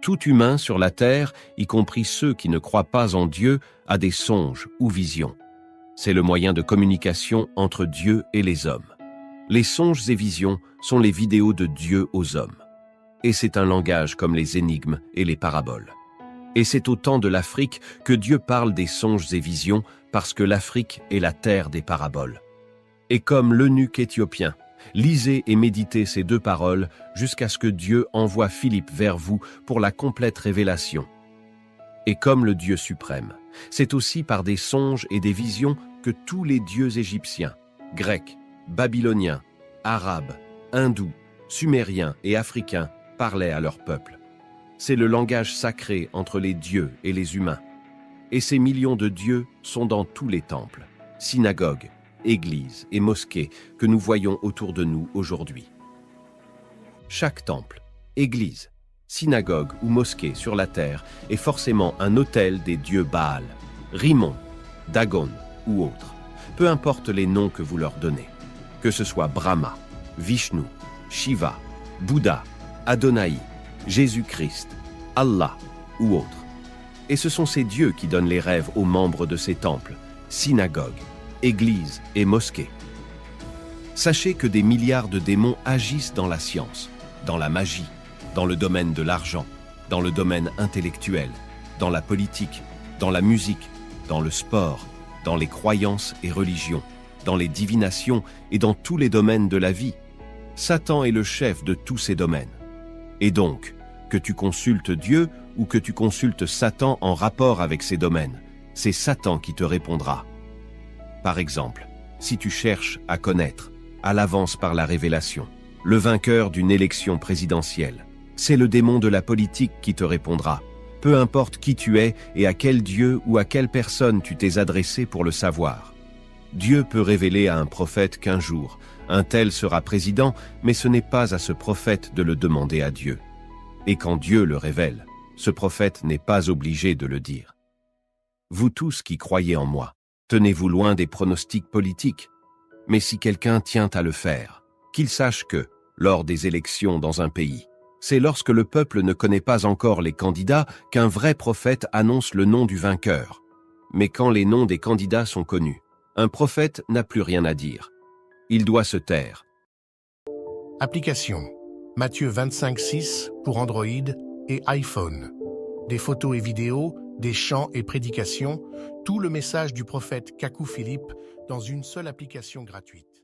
Tout humain sur la terre, y compris ceux qui ne croient pas en Dieu, a des songes ou visions. C'est le moyen de communication entre Dieu et les hommes. Les songes et visions sont les vidéos de Dieu aux hommes. Et c'est un langage comme les énigmes et les paraboles. Et c'est au temps de l'Afrique que Dieu parle des songes et visions parce que l'Afrique est la terre des paraboles. Et comme l'eunuque éthiopien, lisez et méditez ces deux paroles jusqu'à ce que Dieu envoie Philippe vers vous pour la complète révélation. Et comme le Dieu suprême, c'est aussi par des songes et des visions que tous les dieux égyptiens, grecs, babyloniens, arabes, hindous, sumériens et africains parlaient à leur peuple. C'est le langage sacré entre les dieux et les humains. Et ces millions de dieux sont dans tous les temples, synagogues, églises et mosquées que nous voyons autour de nous aujourd'hui. Chaque temple, église, synagogue ou mosquée sur la terre est forcément un autel des dieux Baal, Rimon, Dagon ou autres, peu importe les noms que vous leur donnez, que ce soit Brahma, Vishnu, Shiva, Bouddha, Adonai, Jésus-Christ, Allah ou autres. Et ce sont ces dieux qui donnent les rêves aux membres de ces temples, synagogues, églises et mosquées. Sachez que des milliards de démons agissent dans la science, dans la magie, dans le domaine de l'argent, dans le domaine intellectuel, dans la politique, dans la musique, dans le sport, dans les croyances et religions, dans les divinations et dans tous les domaines de la vie. Satan est le chef de tous ces domaines. Et donc, que tu consultes Dieu ou que tu consultes Satan en rapport avec ces domaines, c'est Satan qui te répondra. Par exemple, si tu cherches à connaître, à l'avance par la révélation, le vainqueur d'une élection présidentielle, c'est le démon de la politique qui te répondra, peu importe qui tu es et à quel Dieu ou à quelle personne tu t'es adressé pour le savoir. Dieu peut révéler à un prophète qu'un jour, un tel sera président, mais ce n'est pas à ce prophète de le demander à Dieu. Et quand Dieu le révèle, ce prophète n'est pas obligé de le dire. Vous tous qui croyez en moi, tenez-vous loin des pronostics politiques. Mais si quelqu'un tient à le faire, qu'il sache que, lors des élections dans un pays, c'est lorsque le peuple ne connaît pas encore les candidats qu'un vrai prophète annonce le nom du vainqueur. Mais quand les noms des candidats sont connus, un prophète n'a plus rien à dire. Il doit se taire. Application Matthieu 25:6 pour Android et iPhone. Des photos et vidéos, des chants et prédications, tout le message du prophète Kakou Philippe dans une seule application gratuite.